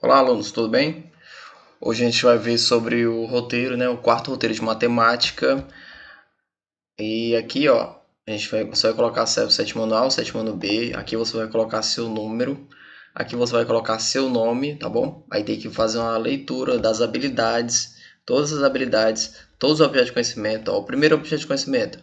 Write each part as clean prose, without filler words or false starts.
Olá, alunos, tudo bem? Hoje a gente vai ver sobre o roteiro, né? O quarto roteiro de matemática. E aqui, ó, você vai colocar o sétimo ano A, o sétimo ano B. Aqui você vai colocar seu número. Aqui você vai colocar seu nome, tá bom? Aí tem que fazer uma leitura das habilidades, todas as habilidades, todos os objetos de conhecimento. Ó, o primeiro objeto de conhecimento,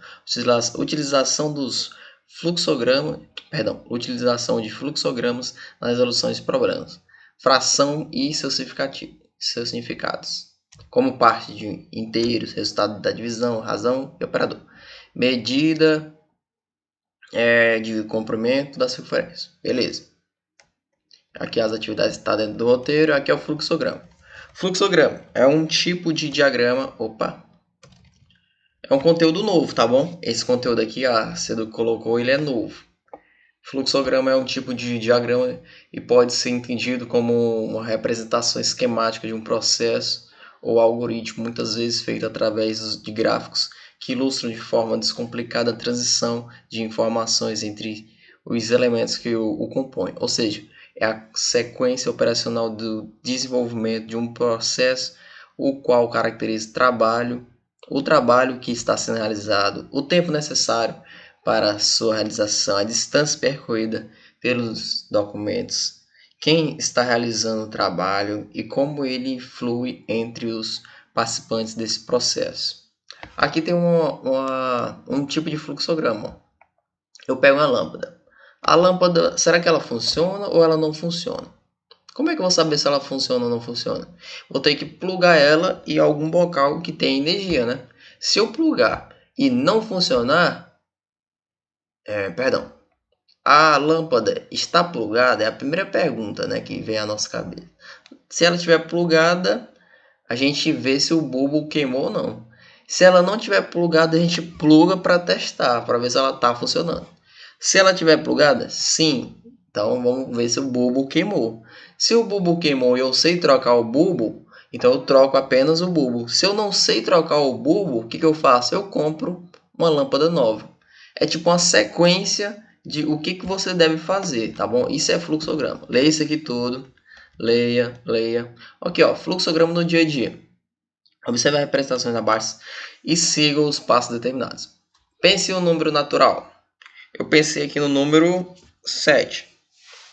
utilização dos fluxogramas, perdão, utilização de fluxogramas na resolução de problemas. Fração e seus significados, como parte de inteiros, resultado da divisão, razão e operador. Medida de comprimento da circunferência. Beleza. Aqui as atividades estão dentro do roteiro. Aqui é o fluxograma. Fluxograma é um tipo de diagrama. Opa! É um conteúdo novo, tá bom? Esse conteúdo aqui, a Cedo colocou, ele é novo. Fluxograma é um tipo de diagrama e pode ser entendido como uma representação esquemática de um processo ou algoritmo, muitas vezes feito através de gráficos que ilustram de forma descomplicada a transição de informações entre os elementos que o compõem. Ou seja, é a sequência operacional do desenvolvimento de um processo, o qual caracteriza o trabalho que está sendo realizado, o tempo necessário para sua realização, a distância percorrida pelos documentos, quem está realizando o trabalho e como ele flui entre os participantes desse processo. Aqui tem um tipo de fluxograma. Eu pego uma lâmpada. A lâmpada, será que ela funciona ou ela não funciona? Como é que eu vou saber se ela funciona ou não funciona? Vou ter que plugar ela em algum bocal que tem energia, né? Se eu plugar e não funcionar, perdão, a lâmpada está plugada? É a primeira pergunta, né, que vem à nossa cabeça. Se ela estiver plugada, a gente vê se o bulbo queimou ou não. Se ela não estiver plugada, a gente pluga para testar, para ver se ela está funcionando. Se ela estiver plugada, sim. Então vamos ver se o bulbo queimou. Se o bulbo queimou e eu sei trocar o bulbo, então eu troco apenas o bulbo. Se eu não sei trocar o bulbo, o que eu faço? Eu compro uma lâmpada nova. É tipo uma sequência de o que você deve fazer, tá bom? Isso é fluxograma. Leia isso aqui tudo. Leia. Ok, ó, fluxograma no dia a dia. Observe as representações abaixo e siga os passos determinados. Pense em um número natural. Eu pensei aqui no número 7.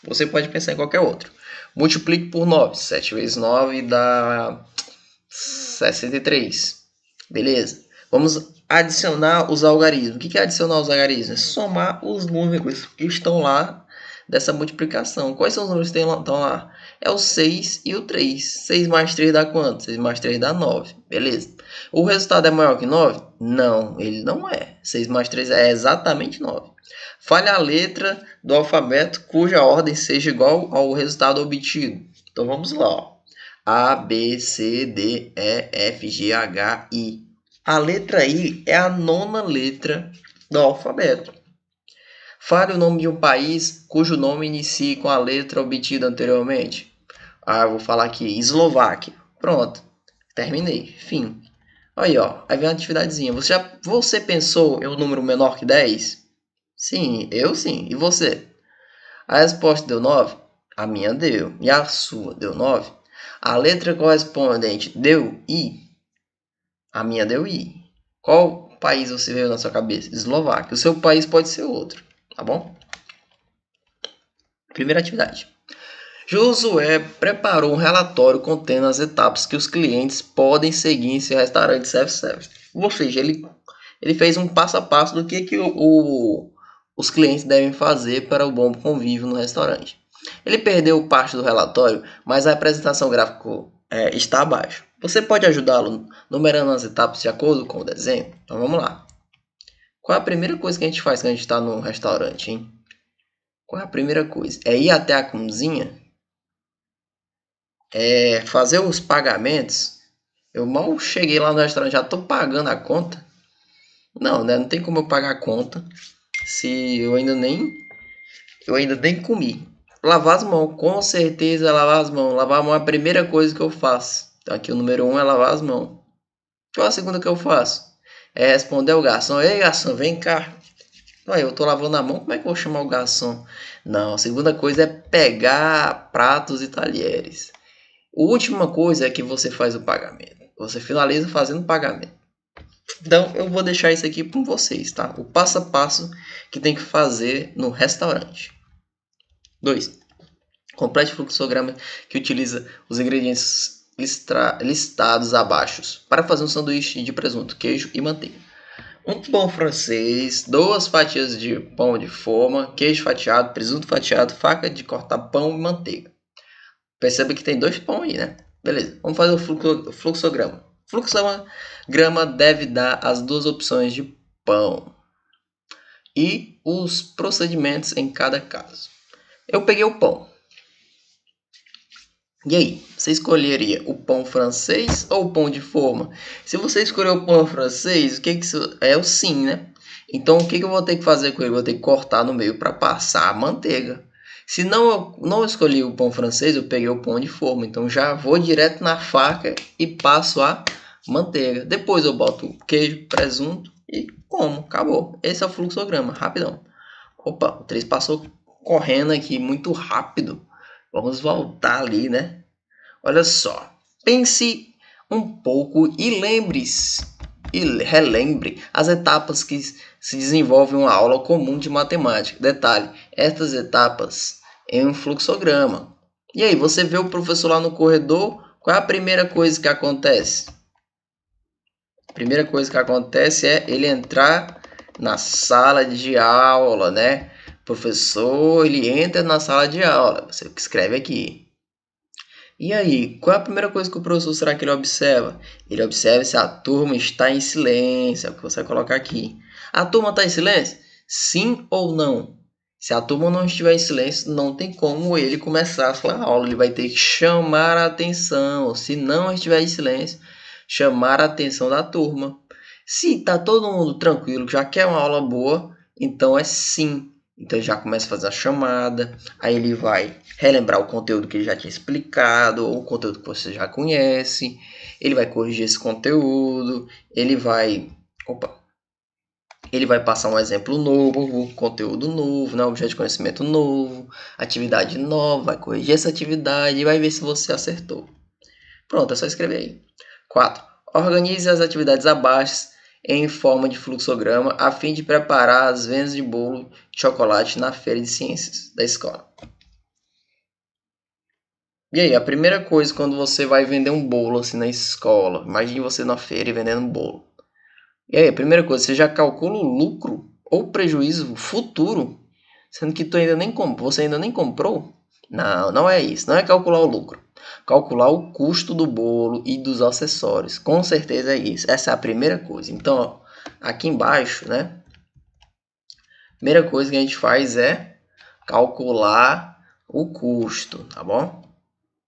Você pode pensar em qualquer outro. Multiplique por 9. 7 vezes 9 dá 63. Beleza. Vamos adicionar os algarismos. O que é adicionar os algarismos? É somar os números que estão lá dessa multiplicação. Quais são os números que estão lá? É o 6 e o 3. 6 mais 3 dá quanto? 6 mais 3 dá 9. Beleza. O resultado é maior que 9? Não, ele não é. 6 mais 3 é exatamente 9. Fale a letra do alfabeto cuja ordem seja igual ao resultado obtido. Então vamos lá. Ó. A, B, C, D, E, F, G, H, I. A letra I é a nona letra do alfabeto. Fale o nome de um país cujo nome inicie com a letra obtida anteriormente. Eu vou falar aqui, Eslováquia. Pronto, terminei, fim. Aí, ó, aí vem uma atividadezinha. Você pensou em um número menor que 10? Sim, eu sim. E você? A resposta deu 9? A minha deu. E a sua deu 9? A letra correspondente deu I? A minha deu I. Qual país você veio na sua cabeça? Eslováquia. O seu país pode ser outro, tá bom? Primeira atividade. Josué preparou um relatório contendo as etapas que os clientes podem seguir em seu restaurante self-service. Ou seja, ele fez um passo a passo do que os clientes devem fazer para o bom convívio no restaurante. Ele perdeu parte do relatório, mas a apresentação gráfica está abaixo. Você pode ajudá-lo numerando as etapas de acordo com o desenho? Então vamos lá. Qual é a primeira coisa que a gente faz quando a gente está no restaurante, hein? Qual é a primeira coisa? É ir até a cozinha? É fazer os pagamentos? Eu mal cheguei lá no restaurante, já estou pagando a conta. Não, né? Não tem como eu pagar a conta se eu ainda nem comi. Lavar as mãos, com certeza lavar as mãos. Lavar a mão é a primeira coisa que eu faço. Então aqui o número 1 é lavar as mãos. Qual a segunda que eu faço? É responder ao garçom. Ei, garçom, vem cá. Ué, eu tô lavando a mão, como é que eu vou chamar o garçom? Não, a segunda coisa é pegar pratos e talheres. A última coisa é que você faz o pagamento. Você finaliza fazendo o pagamento. Então, eu vou deixar isso aqui com vocês, tá? O passo a passo que tem que fazer no restaurante. 2. Complete o fluxograma que utiliza os ingredientes listados abaixo para fazer um sanduíche de presunto, queijo e manteiga. Um pão francês, 2 fatias de pão de forma, queijo fatiado, presunto fatiado, faca de cortar pão e manteiga. Percebe que tem 2 pão aí, né? Beleza, vamos fazer o fluxograma. O fluxograma deve dar as 2 opções de pão e os procedimentos em cada caso. Eu peguei o pão. E aí, você escolheria o pão francês ou o pão de forma? Se você escolher o pão francês, o que isso é o sim, né? Então, o que eu vou ter que fazer com ele? Vou ter que cortar no meio para passar a manteiga. Se não, eu não escolhi o pão francês, eu peguei o pão de forma. Então, já vou direto na faca e passo a manteiga. Depois eu boto queijo, presunto e como. Acabou. Esse é o fluxograma, rapidão. Opa, o 3 passou correndo aqui muito rápido. Vamos voltar ali, né? Olha só. Pense um pouco e relembre as etapas que se desenvolvem uma aula comum de matemática. Detalhe, estas etapas em um fluxograma. E aí, você vê o professor lá no corredor, qual é a primeira coisa que acontece? A primeira coisa que acontece é ele entrar na sala de aula, né? Professor, ele entra na sala de aula. Você escreve aqui. E aí, qual é a primeira coisa que o professor será que ele observa? Ele observa se a turma está em silêncio. É o que você vai colocar aqui. A turma está em silêncio? Sim ou não? Se a turma não estiver em silêncio, não tem como ele começar a sua aula. Ele vai ter que chamar a atenção. Se não estiver em silêncio, chamar a atenção da turma. Se está todo mundo tranquilo, já quer uma aula boa, então é sim. Então ele já começa a fazer a chamada, aí ele vai relembrar o conteúdo que ele já tinha explicado, ou o conteúdo que você já conhece, ele vai corrigir esse conteúdo, ele vai passar um exemplo novo, conteúdo novo, né? Objeto de conhecimento novo, atividade nova, vai corrigir essa atividade e vai ver se você acertou. Pronto, é só escrever aí. 4. Organize as atividades abaixo em forma de fluxograma a fim de preparar as vendas de bolo de chocolate na feira de ciências da escola. E aí, a primeira coisa quando você vai vender um bolo assim na escola, imagine você na feira e vendendo um bolo. E aí, a primeira coisa, você já calcula o lucro ou prejuízo futuro, sendo que você ainda nem comprou? Não, não é isso, não é calcular o lucro. Calcular o custo do bolo e dos acessórios. Com certeza é isso. Essa é a primeira coisa. Então, ó, aqui embaixo, né? A primeira coisa que a gente faz é calcular o custo, tá bom?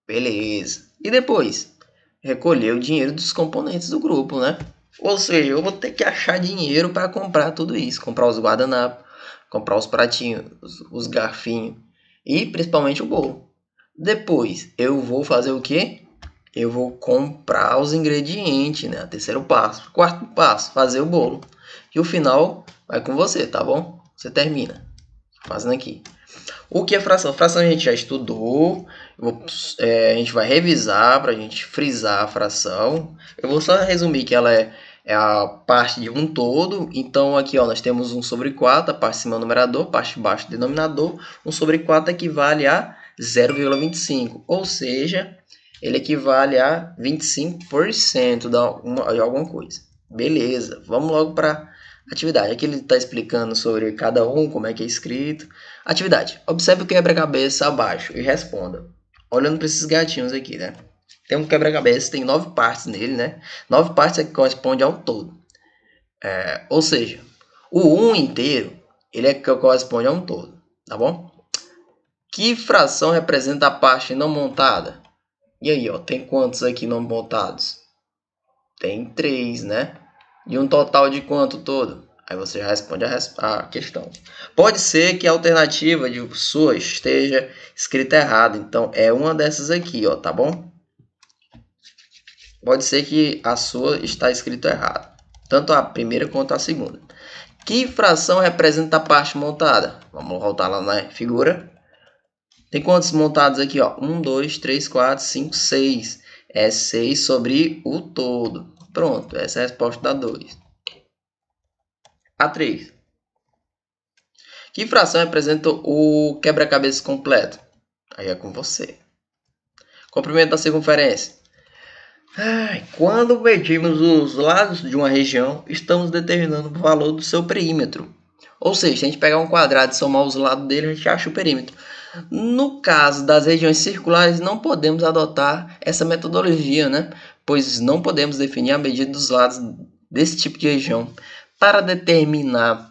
Beleza. E depois, recolher o dinheiro dos componentes do grupo, né? Ou seja, eu vou ter que achar dinheiro para comprar tudo isso. Comprar os guardanapos, comprar os pratinhos, os garfinhos e principalmente o bolo. Depois, eu vou fazer o quê? Eu vou comprar os ingredientes, né? Terceiro passo. Quarto passo, fazer o bolo. E o final vai com você, tá bom? Você termina fazendo aqui. O que é fração? Fração a gente já estudou. A gente vai revisar para a gente frisar a fração. Eu vou só resumir que ela é a parte de um todo. Então aqui ó, nós temos 1 sobre 4, a parte de cima é o numerador, a parte de baixo é o denominador. 1 sobre 4 equivale a 0,25, ou seja, ele equivale a 25% de alguma coisa. Beleza, vamos logo para atividade. Aqui ele está explicando sobre cada um, como é que é escrito. Atividade. Observe o quebra-cabeça abaixo e responda. Olhando para esses gatinhos aqui, né? Tem um quebra-cabeça, tem 9 partes nele, né? 9 partes é que corresponde ao todo. Ou seja, o 1 inteiro, ele é que corresponde a um todo, tá bom? Que fração representa a parte não montada? E aí, ó, tem quantos aqui não montados? Tem 3, né? E um total de quanto todo? Aí você já responde a questão. Pode ser que a alternativa de sua esteja escrita errada. Então, é uma dessas aqui, ó, tá bom? Pode ser que a sua está escrita errada. Tanto a primeira quanto a segunda. Que fração representa a parte montada? Vamos voltar lá na figura. Tem quantos montados aqui, ó? 1, 2, 3, 4, 5, 6. É 6 sobre o todo. Pronto, essa é a resposta da 2. A 3. Que fração representa o quebra-cabeça completo? Aí é com você. Comprimento da circunferência. Quando medimos os lados de uma região, estamos determinando o valor do seu perímetro. Ou seja, se a gente pegar um quadrado e somar os lados dele, a gente acha o perímetro. No caso das regiões circulares, não podemos adotar essa metodologia, né? Pois não podemos definir a medida dos lados desse tipo de região. Para determinar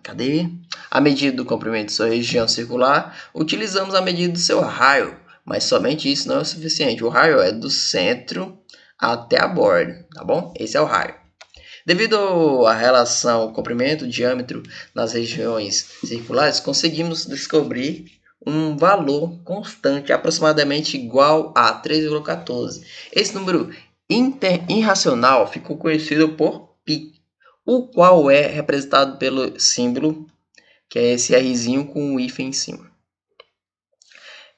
cadê? A medida do comprimento de sua região circular, utilizamos a medida do seu raio, mas somente isso não é o suficiente. O raio é do centro até a borda, tá bom? Esse é o raio. Devido à relação comprimento-diâmetro nas regiões circulares, conseguimos descobrir um valor constante aproximadamente igual a 3,14. Esse número irracional ficou conhecido por π, o qual é representado pelo símbolo, que é esse Rzinho com o hífen em cima.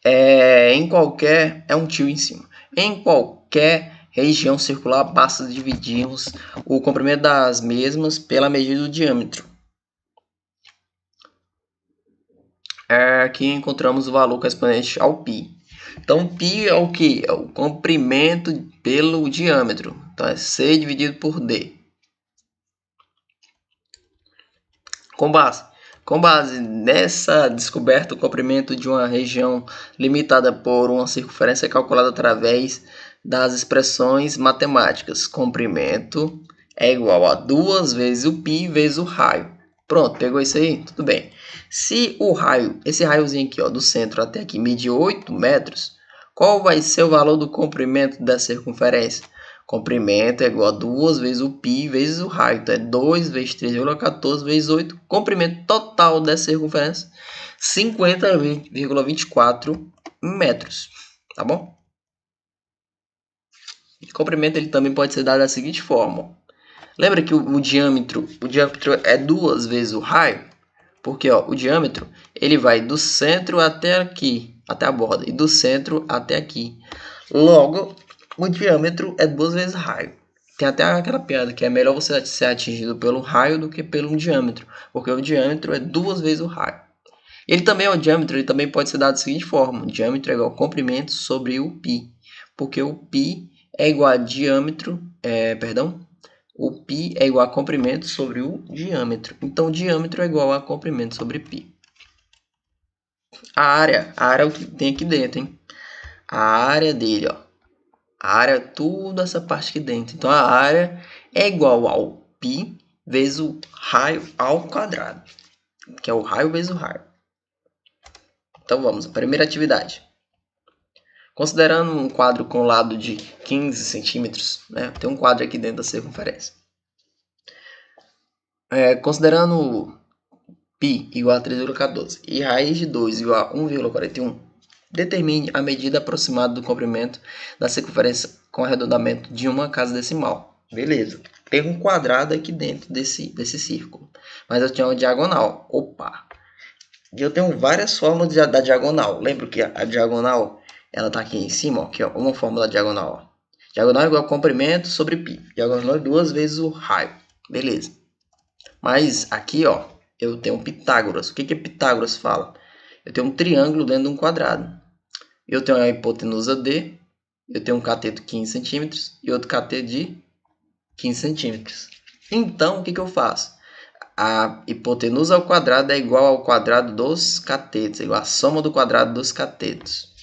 É um tio em cima. Em qualquer região circular, basta dividirmos o comprimento das mesmas pela medida do diâmetro. Aqui encontramos o valor correspondente ao π. Então, π é o que? É o comprimento pelo diâmetro. Então, é C dividido por D. Com base nessa descoberta, o comprimento de uma região limitada por uma circunferência é calculado através das expressões matemáticas. Comprimento é igual a 2 vezes o π vezes o raio. Pronto, pegou isso aí? Tudo bem. Se o raio, esse raiozinho aqui, ó, do centro até aqui, medir 8 metros, qual vai ser o valor do comprimento da circunferência? Comprimento é igual a 2 vezes o π vezes o raio. Então, é 2 vezes 3,14 vezes 8. Comprimento total dessa circunferência, 50,24 metros. Tá bom? O comprimento ele também pode ser dado da seguinte forma. Lembra que o diâmetro é 2 vezes o raio? Porque ó, o diâmetro ele vai do centro até aqui, até a borda, e do centro até aqui. Logo, o diâmetro é 2 vezes raio. Tem até aquela piada que é melhor você ser atingido pelo raio do que pelo diâmetro, porque o diâmetro é 2 vezes o raio. Ele também, o diâmetro, ele também pode ser dado da seguinte forma: o diâmetro é igual ao comprimento sobre o π, porque o π é igual a diâmetro, o π é igual a comprimento sobre o diâmetro. Então, o diâmetro é igual a comprimento sobre π. A área é o que tem aqui dentro, hein? A área dele, ó. A área é tudo essa parte aqui dentro. Então, a área é igual ao π vezes o raio ao quadrado, que é o raio vezes o raio. Então, vamos. A primeira atividade. Considerando um quadro com lado de 15 centímetros, né? Tem um quadro aqui dentro da circunferência. Considerando π igual a 3,14 e raiz de 2 igual a 1,41, determine a medida aproximada do comprimento da circunferência com arredondamento de uma casa decimal. Beleza. Tem um quadrado aqui dentro desse círculo, mas eu tinha uma diagonal. Opa! E eu tenho várias fórmulas da diagonal. Lembra que a diagonal ela está aqui em cima, ó, aqui, ó, uma fórmula da diagonal. Ó. Diagonal é igual a comprimento sobre π. Diagonal é 2 vezes o raio. Beleza. Mas aqui, ó, eu tenho Pitágoras. O que Pitágoras fala? Eu tenho um triângulo dentro de um quadrado. Eu tenho a hipotenusa D, eu tenho um cateto de 15 centímetros e outro cateto de 15 centímetros. Então, o que eu faço? A hipotenusa ao quadrado é igual ao quadrado dos catetos, é igual à soma do quadrado dos catetos.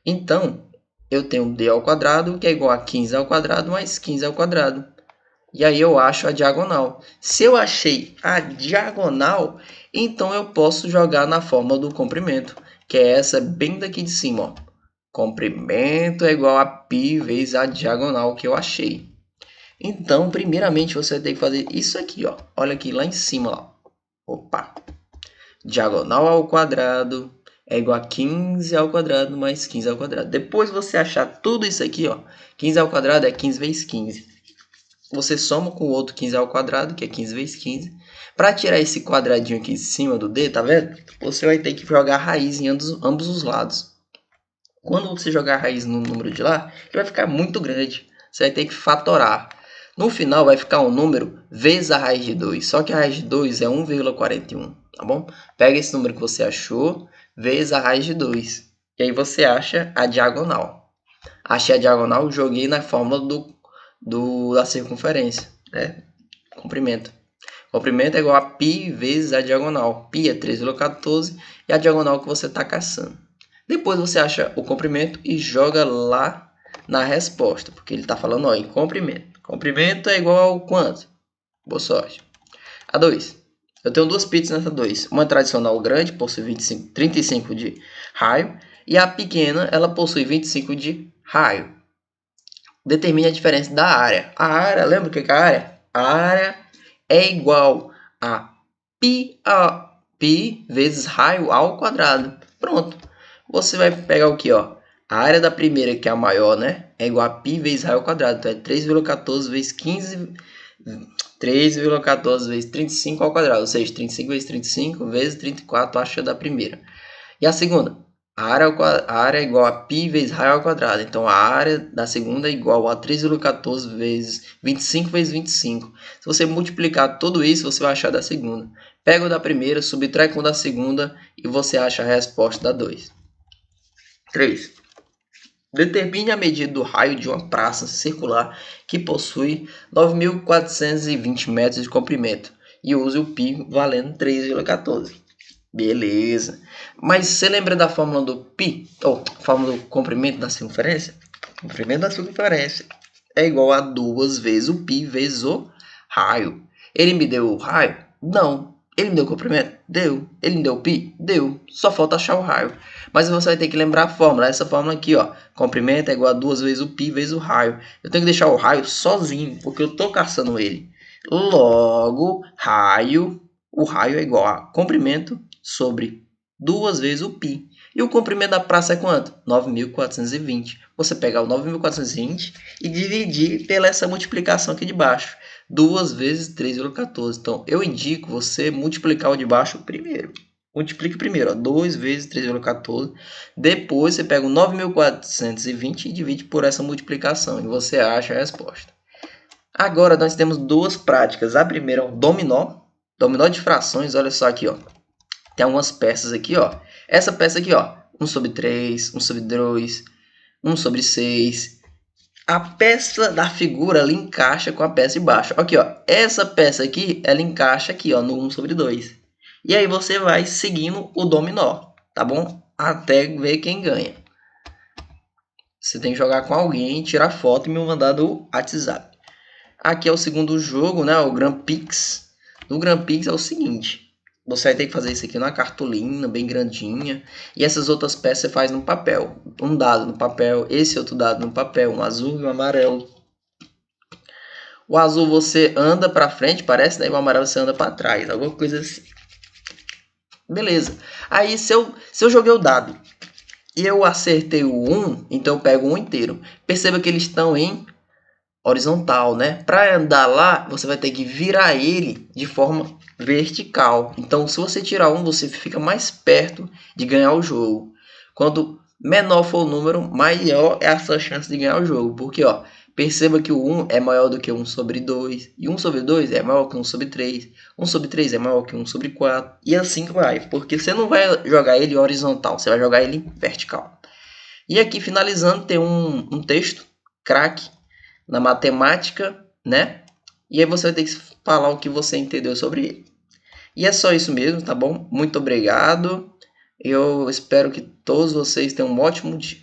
Então, eu tenho D ao quadrado, que é igual a 15 ao quadrado mais 15 ao quadrado. E aí eu acho a diagonal. Se eu achei a diagonal, então eu posso jogar na forma do comprimento, que é essa bem daqui de cima. Ó. Comprimento é igual a π vezes a diagonal que eu achei. Então, primeiramente, você vai ter que fazer isso aqui. Ó. Olha aqui lá em cima. Ó. Opa! Diagonal ao quadrado é igual a 15 ao quadrado mais 15 ao quadrado. Depois você achar tudo isso aqui, ó, 15 ao quadrado é 15 vezes 15. Você soma com o outro 15 ao quadrado, que é 15 vezes 15, Para tirar esse quadradinho aqui em cima do D, tá vendo? Você vai ter que jogar a raiz em ambos os lados. Quando você jogar a raiz no número de lá, ele vai ficar muito grande. Você vai ter que fatorar. No final vai ficar um número vezes a raiz de 2. Só que a raiz de 2 é 1,41, tá bom? Pega esse número que você achou, vezes a raiz de 2. E aí você acha a diagonal. Achei a diagonal, joguei na fórmula da circunferência, né? Comprimento. Comprimento é igual a π vezes a diagonal. Π é 3,14 e a diagonal que você está caçando. Depois você acha o comprimento e joga lá na resposta, porque ele está falando ó, em comprimento. Comprimento é igual a quanto? Boa sorte. A 2. Eu tenho duas pizzas nessa 2. Uma tradicional grande, possui 35 de raio, e a pequena, ela possui 25 de raio. Determine a diferença da área. A área, lembra o que é a área? A área é igual a π vezes raio ao quadrado. Pronto. Você vai pegar o que, ó? A área da primeira, que é a maior, né? É igual a π vezes raio ao quadrado. Então, é 3,14 vezes 15... 3,14 vezes 35 ao quadrado. Ou seja, 35 vezes 35 vezes 34, acha da primeira. E a segunda? A área é igual a π vezes raio ao quadrado. Então, a área da segunda é igual a 3,14 vezes 25 vezes 25. Se você multiplicar tudo isso, você vai achar da segunda. Pega o da primeira, subtrai com o da segunda e você acha a resposta da 2. 3. Determine a medida do raio de uma praça circular que possui 9.420 metros de comprimento e use o π valendo 3,14. Beleza. Mas você lembra da fórmula do π? Ou fórmula do comprimento da circunferência? O comprimento da circunferência é igual a 2 vezes o π vezes o raio. Ele me deu o raio? Não. Ele me deu o comprimento? Deu. Ele me deu o π? Deu. Só falta achar o raio. Mas você vai ter que lembrar a fórmula. Essa fórmula aqui, ó. Comprimento é igual a 2 vezes o π vezes o raio. Eu tenho que deixar o raio sozinho, porque eu estou caçando ele. Logo, o raio é igual a comprimento sobre 2 vezes o π. E o comprimento da praça é quanto? 9.420. Você pegar o 9.420 e dividir pela essa multiplicação aqui de baixo. 2 vezes 3,14. Então, eu indico você multiplicar o de baixo primeiro. Multiplique primeiro, ó, 2 vezes 3,14. Depois, você pega o 9.420 e divide por essa multiplicação. E você acha a resposta. Agora, nós temos duas práticas. A primeira é o dominó. Dominó de frações, olha só aqui, ó. Tem algumas peças aqui, ó. Essa peça aqui, ó. 1 sobre 3, 1 sobre 2, 1 sobre 6. A peça da figura, ela encaixa com a peça de baixo. Aqui, ó. Essa peça aqui, ela encaixa aqui, ó, no 1 sobre 2. E aí você vai seguindo o dominó, tá bom? Até ver quem ganha. Você tem que jogar com alguém, tirar foto e me mandar do WhatsApp. Aqui é o segundo jogo, né? O Grand Prix. No Grand Prix é o seguinte. Você vai ter que fazer isso aqui numa cartolina bem grandinha. E essas outras peças você faz no papel. Um dado no papel, esse outro dado no papel. Um azul e um amarelo. O azul você anda para frente, parece, né? E o amarelo você anda para trás. Alguma coisa assim. Beleza. Aí se eu joguei o dado e eu acertei o 1, então eu pego o 1 inteiro. Perceba que eles estão em horizontal, né? Para andar lá, você vai ter que virar ele de forma vertical. Então, se você tirar 1, você fica mais perto de ganhar o jogo. Quando menor for o número, maior é a sua chance de ganhar o jogo. Porque, ó, perceba que o 1 é maior do que 1 sobre 2. E 1 sobre 2 é maior que 1 sobre 3. 1 sobre 3 é maior que 1 sobre 4. E assim vai. Porque você não vai jogar ele horizontal, você vai jogar ele vertical. E aqui, finalizando, tem um texto, craque, na matemática, né? E aí você vai ter que falar o que você entendeu sobre ele. E é só isso mesmo, tá bom? Muito obrigado. Eu espero que todos vocês tenham um ótimo dia.